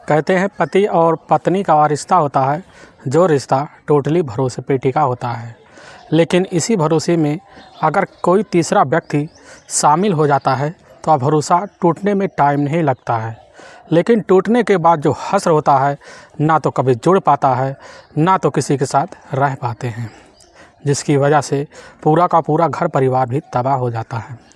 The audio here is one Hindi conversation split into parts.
कहते हैं पति और पत्नी का रिश्ता होता है, जो रिश्ता टोटली भरोसे पे टिका होता है। लेकिन इसी भरोसे में अगर कोई तीसरा व्यक्ति शामिल हो जाता है तो भरोसा टूटने में टाइम नहीं लगता है। लेकिन टूटने के बाद जो हश्र होता है, ना तो कभी जुड़ पाता है, ना तो किसी के साथ रह पाते हैं, जिसकी वजह से पूरा का पूरा घर परिवार भी तबाह हो जाता है।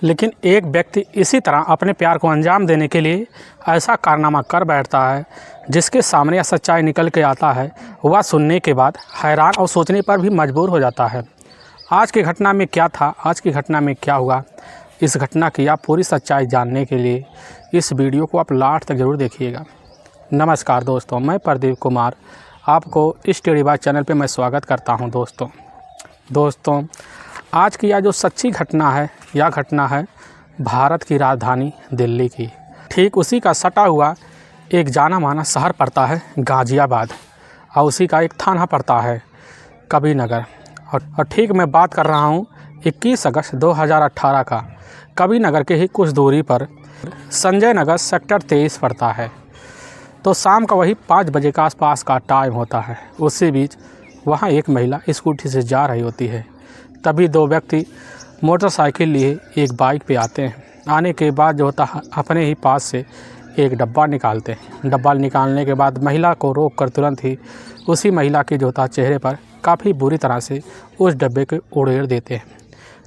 लेकिन एक व्यक्ति इसी तरह अपने प्यार को अंजाम देने के लिए ऐसा कारनामा कर बैठता है, जिसके सामने यह सच्चाई निकल के आता है, वह सुनने के बाद हैरान और सोचने पर भी मजबूर हो जाता है। आज की घटना में क्या था, आज की घटना में क्या हुआ, इस घटना की आप पूरी सच्चाई जानने के लिए इस वीडियो को आप लास्ट तक ज़रूर देखिएगा। नमस्कार दोस्तों, मैं प्रदीप कुमार आपको इस टेढ़ी बात चैनल पे मैं स्वागत करता हूं। दोस्तों आज की यह जो सच्ची घटना है, यह घटना है भारत की राजधानी दिल्ली की। ठीक उसी का सटा हुआ एक जाना माना शहर पड़ता है गाज़ियाबाद, और उसी का एक थाना पड़ता है कबीरनगर। और ठीक मैं बात कर रहा हूँ 21 अगस्त 2018 का। कबीरनगर के ही कुछ दूरी पर संजय नगर सेक्टर 23 पड़ता है। तो शाम का वही 5 बजे का आसपास का टाइम होता है। उसी बीच वहाँ एक महिला स्कूटी से जा रही होती है। तभी दो व्यक्ति मोटरसाइकिल लिए एक बाइक पे आते हैं। आने के बाद जो होता है, अपने ही पास से एक डब्बा निकालते हैं। डब्बा निकालने के बाद महिला को रोक कर तुरंत ही उसी महिला के जो होता है चेहरे पर काफ़ी बुरी तरह से उस डब्बे को उड़ेड़ देते हैं।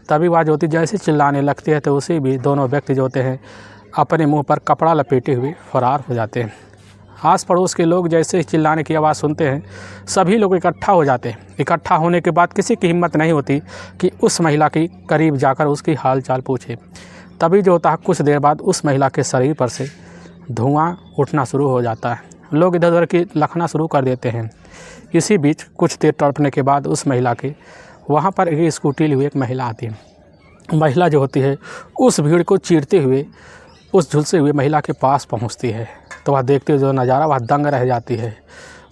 तभी वह जो होती जैसे चिल्लाने लगती है, तो उसी भी दोनों व्यक्ति जो होते हैं अपने मुंह पर कपड़ा लपेटे हुए फरार हो जाते हैं। आस पड़ोस के लोग जैसे ही चिल्लाने की आवाज़ सुनते हैं, सभी लोग इकट्ठा हो जाते हैं। इकट्ठा होने के बाद किसी की हिम्मत नहीं होती कि उस महिला के करीब जाकर उसकी हाल चाल पूछे। तभी जो होता है कुछ देर बाद उस महिला के शरीर पर से धुआं उठना शुरू हो जाता है। लोग इधर उधर की लखना शुरू कर देते हैं। इसी बीच कुछ देर तड़पने के बाद उस महिला के वहाँ पर एक स्कूटी लिए हुई एक महिला आती है। महिला जो होती है उस भीड़ को चीरते हुए उस झुलसे हुए महिला के पास पहुँचती है। तो वह देखते हुए जो नज़ारा वह दंग रह जाती है।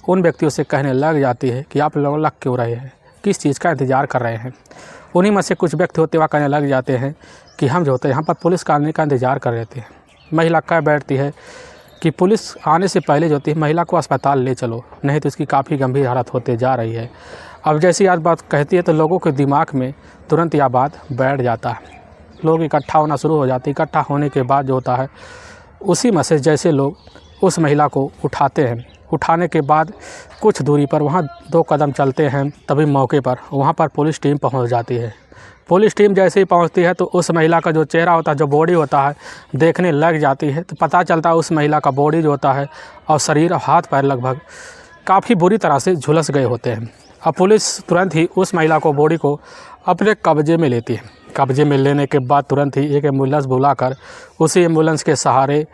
उन व्यक्तियों से कहने लग जाती है कि आप लोग लग क्यों रहे हैं, किस चीज़ का इंतज़ार कर रहे हैं। उन्हीं में से कुछ व्यक्ति होते वह कहने लग जाते हैं कि हम जो होते हैं यहाँ पर पुलिस आने का इंतज़ार कर रहे थे। महिला कह बैठती है कि पुलिस आने से पहले जो होती है महिला को अस्पताल ले चलो, नहीं तो इसकी काफ़ी गंभीर हालत होते जा रही है। अब जैसी आज बात कहती है तो लोगों के दिमाग में तुरंत यह बात बैठ जाता है। लोग इकट्ठा होना शुरू हो जाते हैं। इकट्ठा होने के बाद जो होता है उसी में से जैसे लोग उस महिला को उठाते हैं, उठाने के बाद कुछ दूरी पर वहाँ 2 कदम चलते हैं, तभी मौके पर वहाँ पर पुलिस टीम पहुँच जाती है। पुलिस टीम जैसे ही पहुँचती है तो उस महिला का जो चेहरा होता है, जो बॉडी होता है, देखने लग जाती है। तो पता चलता है उस महिला का बॉडी जो होता है और शरीर और हाथ पैर लगभग काफ़ी बुरी तरह से झुलस गए होते हैं। अब पुलिस तुरंत ही उस महिला को बॉडी को अपने कब्जे में लेती है। कब्जे में लेने के बाद तुरंत ही एक एम्बुलेंस बुलाकर उसी एम्बुलेंस के सहारे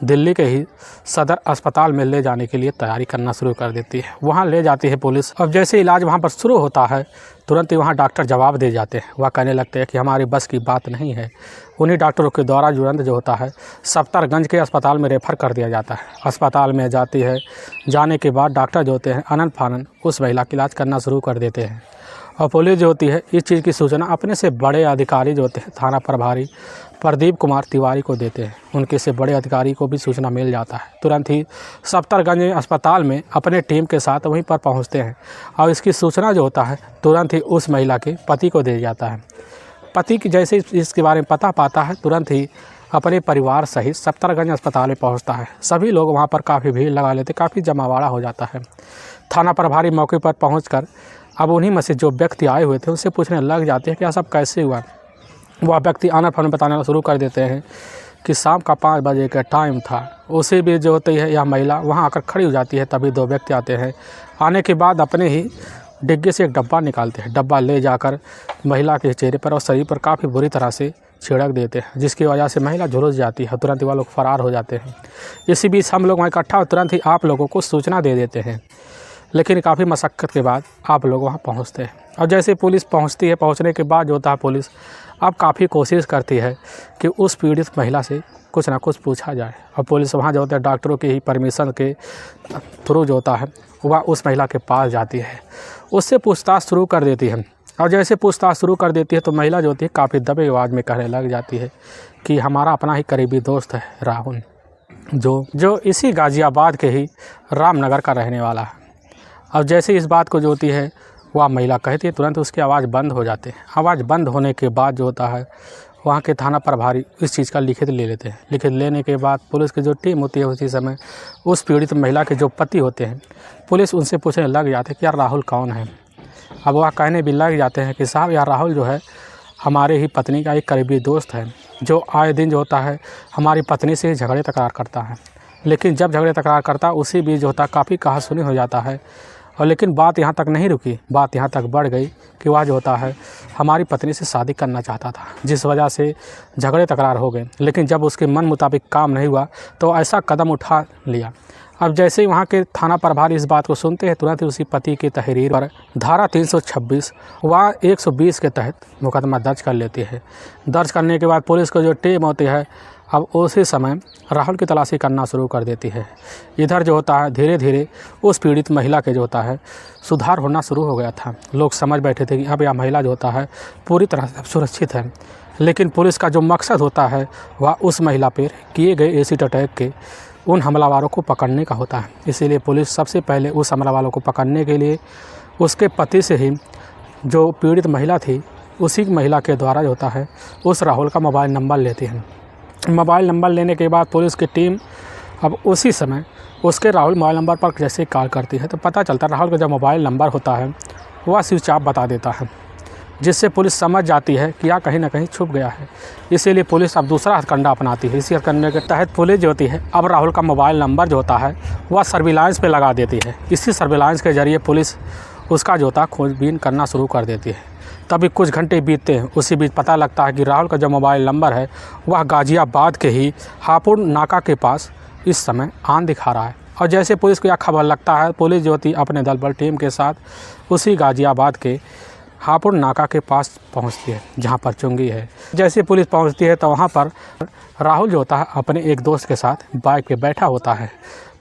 दिल्ली के ही सदर अस्पताल में ले जाने के लिए तैयारी करना शुरू कर देती है। वहाँ ले जाती है पुलिस। अब जैसे इलाज वहाँ पर शुरू होता है, तुरंत ही वहाँ डॉक्टर जवाब दे जाते हैं। वह कहने लगते हैं कि हमारी बस की बात नहीं है। उन्हीं डॉक्टरों के द्वारा तुरंत जो होता है सफ्दरगंज के अस्पताल में रेफ़र कर दिया जाता है। अस्पताल में जाती है। जाने के बाद डॉक्टर जो होते हैं अनंत फानन उस महिला का इलाज करना शुरू कर देते हैं। और पुलिस जो होती है इस चीज़ की सूचना अपने से बड़े अधिकारी जो होते हैं थाना प्रभारी प्रदीप कुमार तिवारी को देते हैं। उनके से बड़े अधिकारी को भी सूचना मिल जाता है। तुरंत ही सफ्दरगंज अस्पताल में अपने टीम के साथ वहीं पर पहुंचते हैं और इसकी सूचना जो होता है तुरंत ही उस महिला के पति को दे जाता है। पति की जैसे इसके बारे में पता पाता है, तुरंत ही अपने परिवार सहित सफ्दरगंज अस्पताल में पहुँचता है। सभी लोग वहाँ पर काफ़ी भीड़ लगा लेते, काफ़ी जमावड़ा हो जाता है। थाना प्रभारी मौके पर पहुँच अब उन्हीं में से जो व्यक्ति आए हुए थे उनसे पूछने लग जाते हैं कि यह सब कैसे हुआ। वह व्यक्ति आना फन बताना शुरू कर देते हैं कि शाम का 5 बजे का टाइम था। उसी भी जो होती है यह महिला वहाँ आकर खड़ी हो जाती है। तभी 2 व्यक्ति आते हैं। आने के बाद अपने ही डिग्गे से एक डब्बा निकालते हैं। डब्बा ले जाकर महिला के चेहरे पर और शरीर पर काफ़ी बुरी तरह से छिड़क देते हैं, जिसकी वजह से महिला झुलस जाती है। तुरंत ही वह लोग फरार हो जाते हैं। इसी बीच हम लोग वहाँ इकट्ठा तुरंत ही आप लोगों को सूचना दे देते हैं। लेकिन काफ़ी मशक्क़त के बाद आप लोग वहाँ पहुँचते हैं। और जैसे पुलिस पहुँचती है, पहुँचने के बाद जो होता है पुलिस अब काफ़ी कोशिश करती है कि उस पीड़ित महिला से कुछ ना कुछ पूछा जाए। और पुलिस वहाँ जो होता है डॉक्टरों की ही परमिशन के थ्रू जो होता है वह उस महिला के पास जाती है, उससे पूछताछ शुरू कर देती है। और जैसे पूछताछ शुरू कर देती है तो महिला जो होती है काफ़ी दबे आवाज़ में कहने लग जाती है कि हमारा अपना ही करीबी दोस्त है राहुल। जो इसी गाज़ियाबाद के ही रामनगर का रहने वाला है। अब जैसे इस बात को जो होती है वह महिला कहती है, तुरंत उसकी आवाज़ बंद हो जाती है। आवाज़ बंद होने के बाद जो होता है वहाँ के थाना प्रभारी इस चीज़ का लिखित ले लेते हैं। लिखित लेने के बाद पुलिस की जो टीम होती है उसी समय उस पीड़ित महिला के जो पति होते हैं, पुलिस उनसे पूछने लग जाते हैं कि यार राहुल कौन है। अब वह कहने भी लग जाते हैं कि साहब यार राहुल जो है हमारे ही पत्नी का एक करीबी दोस्त है, जो आए दिन जो होता है हमारी पत्नी से झगड़े तकरार करता है। लेकिन जब झगड़े तकरार करता उसी बीच जो होता है काफ़ी कहासुनी हो जाता है। और लेकिन बात यहाँ तक नहीं रुकी, बात यहाँ तक बढ़ गई कि वह जो होता है हमारी पत्नी से शादी करना चाहता था, जिस वजह से झगड़े तकरार हो गए। लेकिन जब उसके मन मुताबिक काम नहीं हुआ तो ऐसा कदम उठा लिया। अब जैसे ही वहाँ के थाना प्रभारी इस बात को सुनते हैं, तुरंत ही उसी पति की तहरीर पर धारा 326 व 120 के तहत मुकदमा दर्ज कर लेती है। दर्ज करने के बाद पुलिस को जो टीम होती है अब उसी समय राहुल की तलाशी करना शुरू कर देती है। इधर जो होता है धीरे धीरे उस पीड़ित महिला के जो होता है सुधार होना शुरू हो गया था। लोग समझ बैठे थे कि अब यह महिला जो होता है पूरी तरह से सुरक्षित है। लेकिन पुलिस का जो मकसद होता है वह उस महिला पर किए गए एसिड अटैक के उन हमलावरों को पकड़ने का होता है। इसीलिए पुलिस सबसे पहले उस हमलावरों को पकड़ने के लिए उसके पति से ही जो पीड़ित महिला थी उसी महिला के द्वारा जो होता है उस राहुल का मोबाइल नंबर लेती है। मोबाइल नंबर लेने के बाद पुलिस की टीम अब उसी समय उसके राहुल मोबाइल नंबर पर जैसे कॉल करती है तो पता चलता है राहुल का जो मोबाइल नंबर होता है वह स्विच ऑफ बता देता है, जिससे पुलिस समझ जाती है कि यह कहीं ना कहीं छुप गया है। इसीलिए पुलिस अब दूसरा हथकंडा अपनाती है। इसी हथकंडे के तहत पुलिस जो होती है अब राहुल का मोबाइल नंबर जो होता है वह सर्विलांस पे लगा देती है। इसी सर्विलांस के ज़रिए पुलिस उसका जो होता है खोजबीन करना शुरू कर देती है। तभी कुछ घंटे बीतते हैं, उसी बीच पता लगता है कि राहुल का जो मोबाइल नंबर है वह गाज़ियाबाद के ही हापुड़ नाका के पास इस समय आन दिखा रहा है। और जैसे पुलिस को यह खबर लगता है, पुलिस जो होती है अपने दल बल टीम के साथ उसी गाज़ियाबाद के हापुड़ नाका के पास पहुंचती है जहां पर चुंगी है। जैसे पुलिस पहुंचती है तो वहां पर राहुल जो होता है अपने एक दोस्त के साथ बाइक पे बैठा होता है।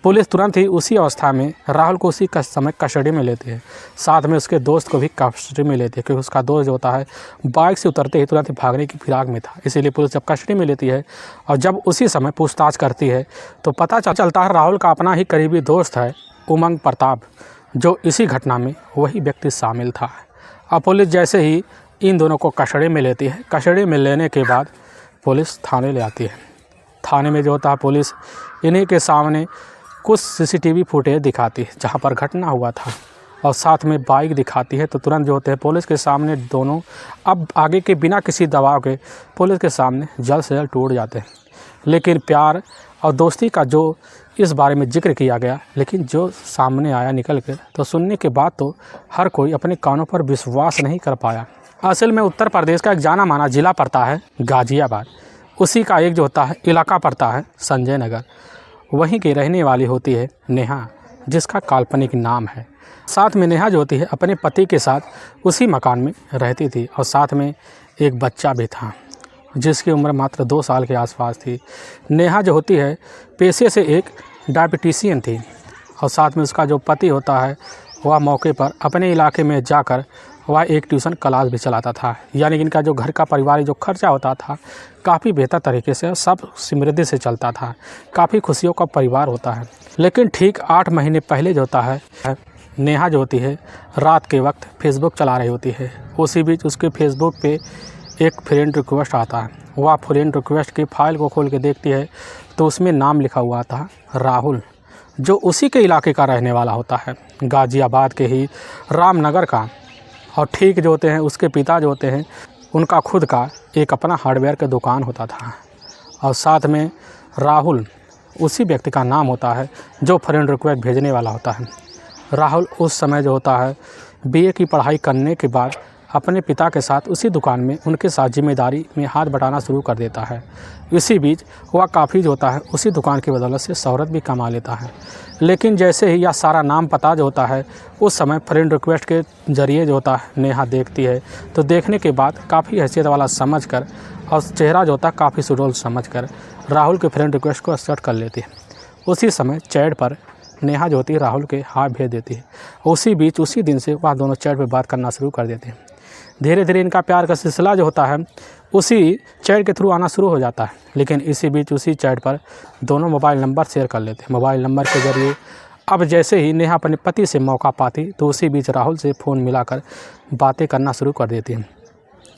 पुलिस तुरंत ही उसी अवस्था में राहुल को उसी समय कस्टडी में लेती है, साथ में उसके दोस्त को भी कस्टडी में लेती है, क्योंकि उसका दोस्त जो होता है बाइक से उतरते ही तुरंत ही भागने की फिराक में था। इसीलिए पुलिस जब कस्टडी में लेती है और जब उसी समय पूछताछ करती है तो पता चलता है राहुल का अपना ही करीबी दोस्त है उमंग प्रताप, जो इसी घटना में वही व्यक्ति शामिल था। अब पुलिस जैसे ही इन दोनों को कस्टडी में लेती है, कस्टडी में लेने के बाद पुलिस थाने ले आती है। थाने में जो होता है पुलिस इन्हीं के सामने कुछ सीसीटीवी फुटेज दिखाती है जहां पर घटना हुआ था और साथ में बाइक दिखाती है। तो तुरंत जो होते हैं पुलिस के सामने दोनों अब आगे के बिना किसी दबाव के पुलिस के सामने जल्द से जल्द टूट जाते हैं। लेकिन प्यार और दोस्ती का जो इस बारे में जिक्र किया गया, लेकिन जो सामने आया निकल कर तो सुनने के बाद तो हर कोई अपने कानों पर विश्वास नहीं कर पाया। असल में उत्तर प्रदेश का एक जाना माना ज़िला पड़ता है गाज़ियाबाद, उसी का एक जो होता है इलाका पड़ता है संजय नगर। वहीं की रहने वाली होती है नेहा, जिसका काल्पनिक नाम है। साथ में नेहा जो होती है अपने पति के साथ उसी मकान में रहती थी और साथ में एक बच्चा भी था जिसकी उम्र मात्र 2 साल के आसपास थी। नेहा जो होती है पेशे से एक डायबिटीशियन थी और साथ में उसका जो पति होता है वह मौके पर अपने इलाके में जाकर वह एक ट्यूशन क्लास भी चलाता था। यानी कि इनका जो घर का पारिवारिक जो खर्चा होता था काफ़ी बेहतर तरीके से सब समृद्धि से चलता था, काफ़ी खुशियों का परिवार होता है। लेकिन ठीक 8 महीने पहले जो होता है नेहा जो होती है रात के वक्त फेसबुक चला रही होती है। उसी बीच उसके फेसबुक पे एक फ्रेंड रिक्वेस्ट आता है। वह फ्रेंड रिक्वेस्ट की फ़ाइल को खोल के देखती है तो उसमें नाम लिखा हुआ था राहुल, जो उसी के इलाके का रहने वाला होता है, गाज़ियाबाद के ही रामनगर का। और ठीक जो होते हैं उसके पिता जो होते हैं उनका खुद का एक अपना हार्डवेयर का दुकान होता था और साथ में राहुल उसी व्यक्ति का नाम होता है जो फ्रेंड रिक्वेस्ट भेजने वाला होता है। राहुल उस समय जो होता है बीए की पढ़ाई करने के बाद अपने पिता के साथ उसी दुकान में उनके साथ जिम्मेदारी में हाथ बटाना शुरू कर देता है। इसी बीच वह काफ़ी जो होता है उसी दुकान की बदौलत से शोहरत भी कमा लेता है। लेकिन जैसे ही यह सारा नाम पता जो होता है उस समय फ्रेंड रिक्वेस्ट के ज़रिए जो होता है नेहा देखती है तो देखने के बाद काफ़ी हैसियत वाला समझकर और चेहरा जो होता है काफ़ी सुडौल समझकर राहुल के फ्रेंड रिक्वेस्ट को एक्सेप्ट कर लेती है। उसी समय चैट पर नेहा जो होती है राहुल के हाथ भेज देती है। उसी बीच उसी दिन से वह दोनों चैट पर बात करना शुरू कर देते हैं। धीरे धीरे इनका प्यार का सिलसिला जो होता है उसी चैट के थ्रू आना शुरू हो जाता है। लेकिन इसी बीच उसी चैट पर दोनों मोबाइल नंबर शेयर कर लेते हैं। मोबाइल नंबर के ज़रिए अब जैसे ही नेहा अपने पति से मौका पाती तो उसी बीच राहुल से फ़ोन मिलाकर बातें करना शुरू कर देती है।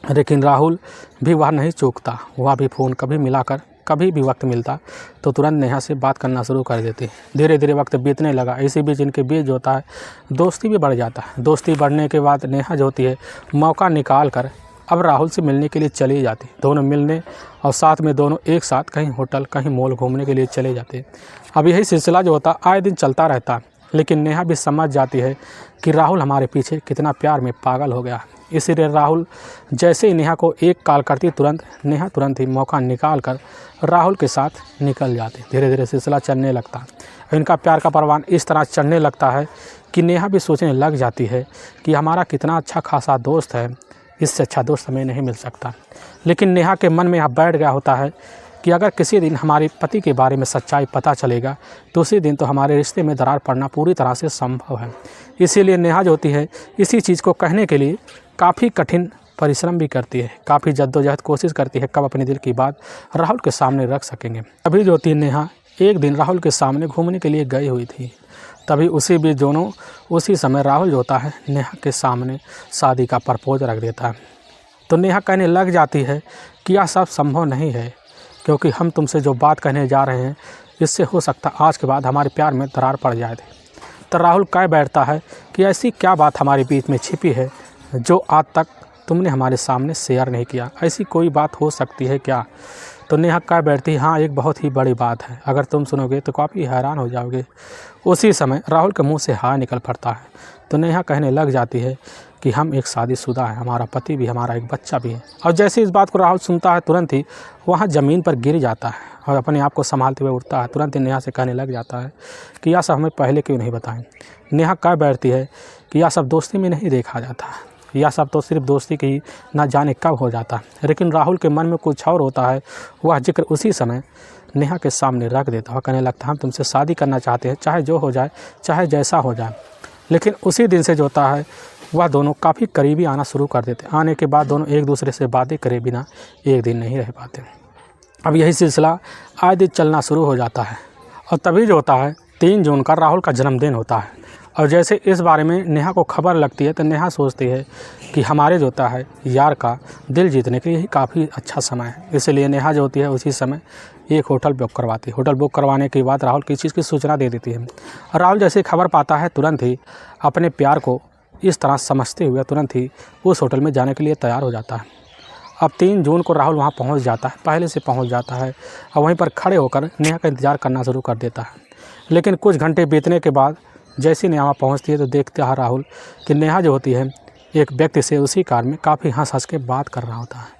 लेकिन राहुल भी वह नहीं चूकता, वह भी फ़ोन कभी मिलाकर कभी भी वक्त मिलता तो तुरंत नेहा से बात करना शुरू कर देती। धीरे धीरे वक्त बीतने लगा। इसी बीच इनके बीच जो होता है दोस्ती भी बढ़ जाता है। दोस्ती बढ़ने के बाद नेहा जो होती है मौका निकाल कर अब राहुल से मिलने के लिए चली जाती। दोनों मिलने और साथ में दोनों एक साथ कहीं होटल कहीं मॉल घूमने के लिए चले जाते। अब यही सिलसिला जो होता आए दिन चलता रहता। लेकिन नेहा भी समझ जाती है कि राहुल हमारे पीछे कितना प्यार में पागल हो गया। इसीलिए राहुल जैसे ही नेहा को एक कॉल करती नेहा तुरंत ही मौका निकाल कर राहुल के साथ निकल जाती। धीरे धीरे सिलसिला चलने लगता। इनका प्यार का परवान इस तरह चढ़ने लगता है कि नेहा भी सोचने लग जाती है कि हमारा कितना अच्छा खासा दोस्त है, इससे अच्छा दोस्त हमें नहीं मिल सकता। लेकिन नेहा के मन में यहाँ बैठ गया होता है कि अगर किसी दिन हमारे पति के बारे में सच्चाई पता चलेगा तो उसी दिन तो हमारे रिश्ते में दरार पड़ना पूरी तरह से संभव है। इसीलिए नेहा जो होती है इसी चीज़ को कहने के लिए काफ़ी कठिन परिश्रम भी करती है, काफ़ी जद्दोजहद कोशिश करती है कब अपने दिल की बात राहुल के सामने रख सकेंगे। अभी जो होती है नेहा एक दिन राहुल के सामने घूमने के लिए गई हुई थी। तभी उसी बीच दोनों उसी समय राहुल जो होता है नेहा के सामने शादी का प्रपोज रख देता है। तो नेहा कहने लग जाती है कि यह सब संभव नहीं है, क्योंकि हम तुमसे जो बात कहने जा रहे हैं इससे हो सकता आज के बाद हमारे प्यार में दरार पड़ जाए। तो राहुल कह बैठता है कि ऐसी क्या बात हमारे बीच में छिपी है जो आज तक तुमने हमारे सामने शेयर नहीं किया, ऐसी कोई बात हो सकती है क्या? तो नेहा कह बैठती हाँ एक बहुत ही बड़ी बात है, अगर तुम सुनोगे तो काफ़ी हैरान हो जाओगे। उसी समय राहुल के मुंह से हाँ निकल पड़ता है। तो नेहा कहने लग जाती है कि हम एक शादीशुदा है, हमारा पति भी, हमारा एक बच्चा भी है। और जैसे इस बात को राहुल सुनता है तुरंत ही वहाँ ज़मीन पर गिर जाता है और अपने आप को संभालते हुए उठता है। तुरंत ही नेहा से कहने लग जाता है कि यह सब हमें पहले क्यों नहीं बताएं। नेहा कह बैठती है कि यह सब दोस्ती में नहीं देखा जाता, यह सब तो सिर्फ दोस्ती की ना जाने कब हो जाता। लेकिन राहुल के मन में कुछ और होता है। वह जिक्र उसी समय नेहा के सामने रख देता है। कहने लगता है हम तुमसे शादी करना चाहते हैं, चाहे जो हो जाए, चाहे जैसा हो जाए। लेकिन उसी दिन से जो होता है वह दोनों काफ़ी करीबी आना शुरू कर देते। आने के बाद दोनों एक दूसरे से बातें करे बिना एक दिन नहीं रह पाते। अब यही सिलसिला आए दिन चलना शुरू हो जाता है। और तभी जो होता है 3 जून का राहुल का जन्मदिन होता है। और जैसे इस बारे में नेहा को खबर लगती है तो नेहा सोचती है कि हमारे जो होता है यार का दिल जीतने के लिए ही काफ़ी अच्छा समय है। इसलिए नेहा जो होती है उसी समय एक होटल बुक करवाती है। होटल बुक करवाने के बाद राहुल किसी चीज़ की सूचना दे देती है। और राहुल जैसे खबर पाता है तुरंत ही अपने प्यार को इस तरह समझते हुए तुरंत ही उस होटल में जाने के लिए तैयार हो जाता है। अब 3 जून को राहुल वहाँ पहुँच जाता है, पहले से पहुँच जाता है और वहीं पर खड़े होकर नेहा का इंतज़ार करना शुरू कर देता है। लेकिन कुछ घंटे बीतने के बाद जैसे नेहा पहुँचती है तो देखता है राहुल कि नेहा जो होती है एक व्यक्ति से उसी कार में काफ़ी हंस हंस के बात कर रहा होता है।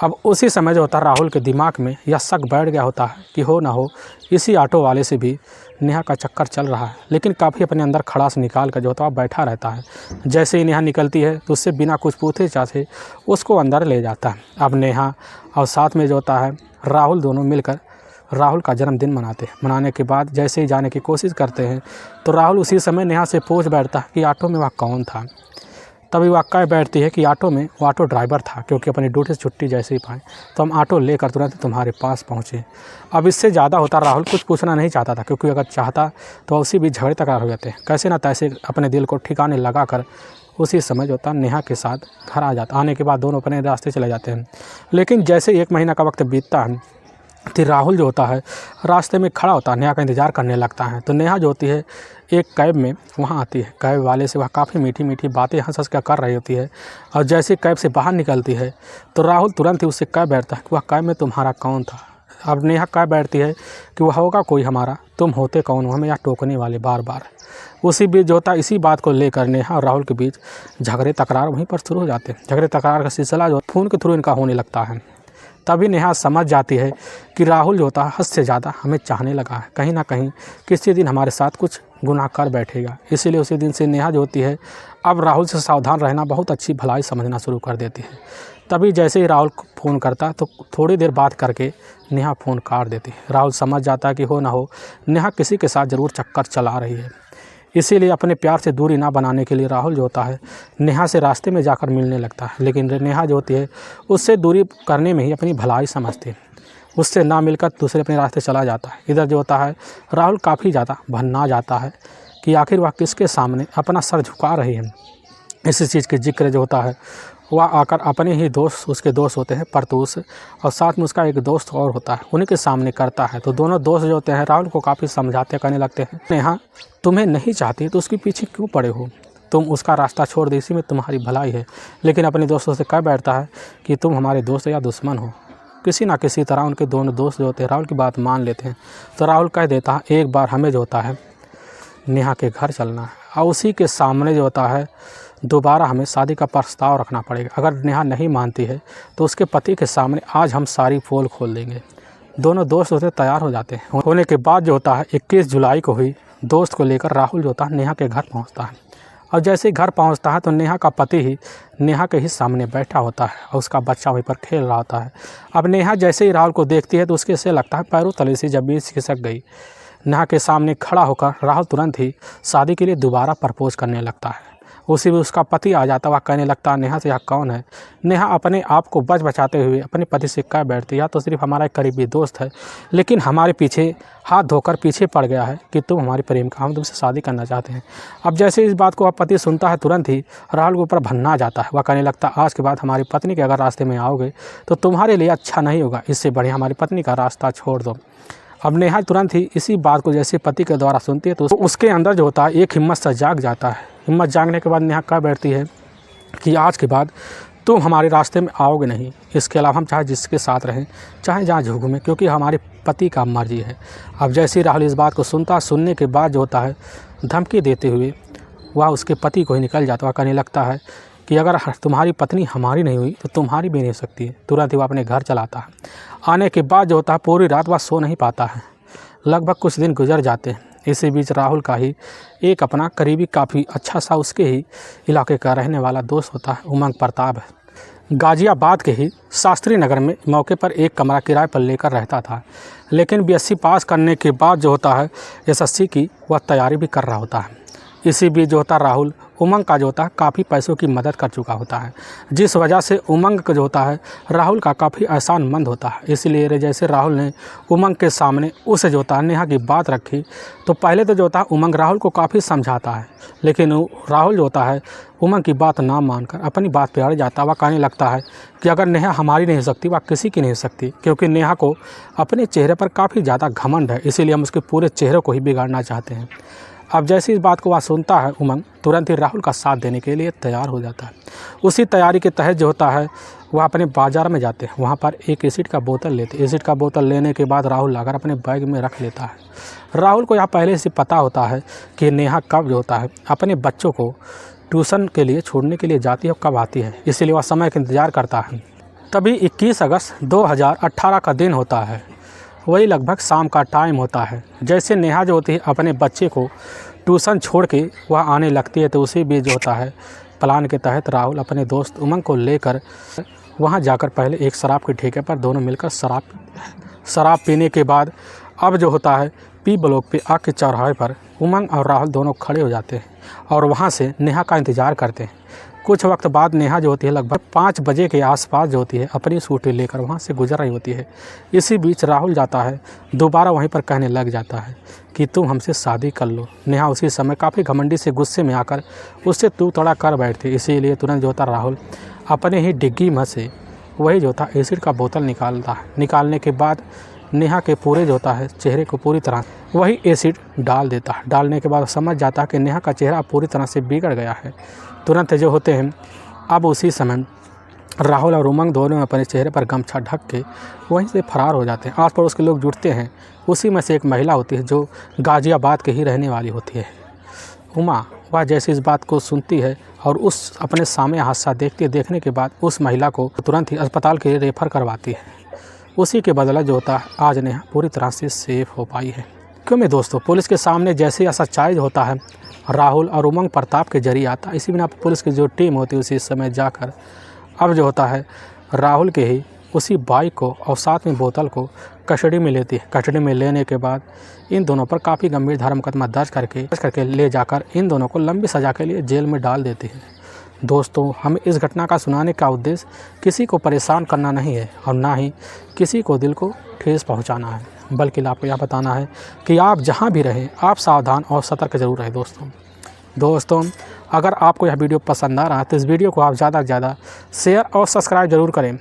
अब उसी समय जो होता है राहुल के दिमाग में यह शक बैठ गया होता है कि हो ना हो इसी ऑटो वाले से भी नेहा का चक्कर चल रहा है। लेकिन काफ़ी अपने अंदर खड़ास निकाल कर जो होता है बैठा रहता है। जैसे ही नेहा निकलती है तो उससे बिना कुछ पूछे चाहे उसको अंदर ले जाता है। अब नेहा और साथ में जो होता है राहुल दोनों मिलकर राहुल का जन्मदिन मनाने के बाद जैसे ही जाने की कोशिश करते हैं तो राहुल उसी समय नेहा से पूछ बैठता है कि ऑटो में वह कौन था। तभी वह कह बैठती है कि ऑटो में वो ऑटो ड्राइवर था, क्योंकि अपनी ड्यूटी से छुट्टी जैसे ही पाए तो हम ऑटो लेकर तुरंत तुम्हारे पास पहुँचे। अब इससे ज़्यादा होता राहुल कुछ पूछना नहीं चाहता था, क्योंकि अगर चाहता तो उसी भी झगड़े तकरार हो जाते। कैसे ना तैसे अपने दिल को ठिकाने लगा कर उसी समय जो होता नेहा के साथ घर आ जाता। आने के बाद दोनों अपने रास्ते चले जाते हैं। लेकिन जैसे 1 महीना का वक्त बीतता है तो राहुल जो होता है रास्ते में खड़ा होता है, नेहा का इंतज़ार करने लगता है। तो नेहा जो होती है एक कैब में वहाँ आती है। कैब वाले से वह काफ़ी मीठी मीठी बातें हंस हंस कर रही होती है। और जैसे कैब से बाहर निकलती है तो राहुल तुरंत ही उससे कह बैठता है कि वह कैब में तुम्हारा कौन था। अब नेहा कह बैठती है कि वह होगा कोई हमारा, तुम होते कौन हो हमें यहाँ टोकने वाले बार बार। उसी बीच जो होता है इसी बात को लेकर नेहा और राहुल के बीच झगड़े तकरार वहीं पर शुरू हो जाते हैं। झगड़े तकरार का सिलसिला जो फ़ोन के थ्रू इनका होने लगता है। तभी नेहा समझ जाती है कि राहुल जो होता है हद से ज़्यादा हमें चाहने लगा है, कहीं ना कहीं किसी दिन हमारे साथ कुछ गुनाह कर बैठेगा। इसीलिए उसी दिन से नेहा जो होती है अब राहुल से सावधान रहना बहुत अच्छी भलाई समझना शुरू कर देती है। तभी जैसे ही राहुल फ़ोन करता तो थोड़ी देर बात करके नेहा फ़ोन काट देती है। राहुल समझ जाता है कि हो ना हो नेहा किसी के साथ ज़रूर चक्कर चला रही है। इसीलिए अपने प्यार से दूरी ना बनाने के लिए राहुल जो होता है नेहा से रास्ते में जाकर मिलने लगता है, लेकिन नेहा जो होती है उससे दूरी करने में ही अपनी भलाई समझती है। उससे ना मिलकर दूसरे अपने रास्ते चला जाता है। इधर जो होता है राहुल काफ़ी ज़्यादा भन्ना जाता है कि आखिर वह किसके सामने अपना सर झुका रही है। इसी चीज़ की जिक्र जो होता है वह आकर अपने ही दोस्त, उसके दोस्त होते हैं परतूस और साथ में उसका एक दोस्त और होता है, उन्हीं के सामने करता है। तो दोनों दोस्त जो होते हैं राहुल को काफ़ी समझाते करने लगते हैं, नेहा तुम्हें नहीं चाहती तो उसके पीछे क्यों पड़े हो, तुम उसका रास्ता छोड़ दो, इसी में तुम्हारी भलाई है। लेकिन अपने दोस्तों से कह बैठता है कि तुम हमारे दोस्त या दुश्मन हो। किसी ना किसी तरह उनके दोनों दोस्त जो होते हैं राहुल की बात मान लेते हैं। तो राहुल कह देता है एक बार हमें जो होता है नेहा के घर चलना है और उसी के सामने जो होता है दोबारा हमें शादी का प्रस्ताव रखना पड़ेगा। अगर नेहा नहीं मानती है तो उसके पति के सामने आज हम सारी पोल खोल देंगे। दोनों दोस्त होते तैयार हो जाते हैं। होने के बाद जो होता है 21 जुलाई को हुई दोस्त को लेकर राहुल जो होता है नेहा के घर पहुंचता है। और जैसे ही घर पहुंचता है तो नेहा का पति ही नेहा के ही सामने बैठा होता है और उसका बच्चा वहीं पर खेल रहा होता है। अब नेहा जैसे ही राहुल को देखती है तो उसके से लगता है पैरों तले से जमीन खिसक गई। नेहा के सामने खड़ा होकर राहुल तुरंत ही शादी के लिए दोबारा प्रपोज करने लगता है। उसी में उसका पति आ जाता, वह कहने लगता है नेहा से यह कौन है। नेहा अपने आप को बचाते हुए अपने पति से कह बैठती है तो सिर्फ हमारा एक करीबी दोस्त है, लेकिन हमारे पीछे हाथ धोकर पीछे पड़ गया है कि तुम हमारे प्रेम का, हम तुमसे शादी करना चाहते हैं। अब जैसे इस बात को वह पति सुनता है तुरंत ही राहुल के ऊपर भन्ना जाता है। वह कहने लगता है आज के बाद हमारी पत्नी के अगर रास्ते में आओगे तो तुम्हारे लिए अच्छा नहीं होगा, इससे बढ़िया हमारी पत्नी का रास्ता छोड़ दो। अब नेहा तुरंत ही इसी बात को जैसे पति के द्वारा सुनती है तो उसके अंदर जो होता है एक हिम्मत सा जाग जाता है। हिम्मत जागने के बाद नेहा कह बैठती है कि आज के बाद तुम हमारे रास्ते में आओगे नहीं, इसके अलावा हम चाहे जिसके साथ रहें, चाहे जहाँ घूमें, क्योंकि हमारे पति का मर्जी है। अब जैसे ही राहुल इस बात को सुनने के बाद जो होता है धमकी देते हुए वह उसके पति को ही निकल जाता है। कहने लगता है कि अगर तुम्हारी पत्नी हमारी नहीं हुई तो तुम्हारी भी नहीं हो सकती है। तुरंत ही वह अपने घर चलाता है। आने के बाद जो होता है पूरी रात वह सो नहीं पाता है। लगभग कुछ दिन गुजर जाते हैं। इसी बीच राहुल का ही एक अपना करीबी, काफ़ी अच्छा सा उसके ही इलाके का रहने वाला दोस्त होता है उमंग प्रताप है। गाज़ियाबाद के ही शास्त्री नगर में मौके पर एक कमरा किराए पर लेकर रहता था, लेकिन BSc पास करने के बाद जो होता है SSC की वह तैयारी भी कर रहा होता है। इसी बीच जो होता है राहुल उमंग का जो होता है काफ़ी पैसों की मदद कर चुका होता है, जिस वजह से उमंग का जो होता है राहुल का काफ़ी एहसानमंद होता है। इसलिए जैसे राहुल ने उमंग के सामने उसे जो होता है नेहा की बात रखी तो पहले तो जो होता है उमंग राहुल को काफ़ी समझाता है, लेकिन राहुल जो होता है उमंग की बात ना मानकर अपनी बात पे अड़ जाता है। वह कहने लगता है कि अगर नेहा हमारी नहीं हो सकती वह किसी की नहीं हो सकती, क्योंकि नेहा को अपने चेहरे पर काफ़ी ज़्यादा घमंड है, इसीलिए हम उसके पूरे चेहरे को ही बिगाड़ना चाहते हैं। अब जैसे इस बात को वह सुनता है उमंग तुरंत ही राहुल का साथ देने के लिए तैयार हो जाता है। उसी तैयारी के तहत जो होता है वह अपने बाज़ार में जाते हैं, वहाँ पर एक एसिड का बोतल लेते। एसिड का बोतल लेने के बाद राहुल लाकर अपने बैग में रख लेता है। राहुल को यहाँ पहले से पता होता है कि नेहा कब जो होता है अपने बच्चों को ट्यूशन के लिए छोड़ने के लिए जाती है और कब आती है, इसीलिए वह समय का इंतज़ार करता है। तभी 21 अगस्त 2018 का दिन होता है, वही लगभग शाम का टाइम होता है। जैसे नेहा जो होती है अपने बच्चे को ट्यूशन छोड़ के वह आने लगती है तो उसी बीच जो होता है प्लान के तहत राहुल अपने दोस्त उमंग को लेकर वहां जाकर पहले एक शराब के ठेके पर दोनों मिलकर शराब पीने के बाद अब जो होता है P ब्लॉक पे आके चौराहे पर उमंग और राहुल दोनों खड़े हो जाते हैं और वहां से नेहा का इंतज़ार करते हैं। कुछ वक्त बाद नेहा जो होती है लगभग 5 बजे के आसपास जो होती है अपनी स्कूटी लेकर वहाँ से गुजर रही होती है। इसी बीच राहुल जाता है दोबारा वहीं पर कहने लग जाता है कि तुम हमसे शादी कर लो। नेहा उसी समय काफ़ी घमंडी से गुस्से में आकर उससे तू तड़ा कर बैठती, इसीलिए तुरंत जो होता राहुल अपने ही डिग्गी में से वही जो होता एसिड का बोतल निकालता है। निकालने के बाद नेहा के पूरे जो होता है चेहरे को पूरी तरह वही एसिड डाल देता है। डालने के बाद समझ जाता है कि नेहा का चेहरा पूरी तरह से बिगड़ गया है। तुरंत जो होते हैं अब उसी समय राहुल और उमंग दोनों अपने चेहरे पर गमछा ढक के वहीं से फरार हो जाते हैं। आस पड़ोस के लोग जुटते हैं। उसी में से एक महिला होती है जो गाज़ियाबाद के ही रहने वाली होती है, उमा। वह जैसे इस बात को सुनती है और उस अपने सामने हादसा देखने के बाद उस महिला को तुरंत ही अस्पताल के लिए रेफ़र करवाती है। उसी के बदला जो होता है आज नेहा पूरी तरह से सेफ हो पाई है। क्यों में दोस्तों पुलिस के सामने जैसे ऐसा सच्चाई होता है राहुल और उमंग प्रताप के जरिए आता है। इसी बिना पुलिस की जो टीम होती है उसी समय जाकर अब जो होता है राहुल के ही उसी बाइक को और साथ में बोतल को कस्टडी में लेती है। कस्टडी में लेने के बाद इन दोनों पर काफ़ी गंभीर धारा मुकदमा दर्ज करके ले जाकर इन दोनों को लंबी सज़ा के लिए जेल में डाल देती है। दोस्तों, हमें इस घटना का सुनाने का उद्देश्य किसी को परेशान करना नहीं है और ना ही किसी को दिल को ठेस पहुंचाना है, बल्कि आपको यह बताना है कि आप जहां भी रहें आप सावधान और सतर्क जरूर रहें। दोस्तों, अगर आपको यह वीडियो पसंद आ रहा है तो इस वीडियो को आप ज़्यादा से ज़्यादा शेयर और सब्सक्राइब जरूर करें।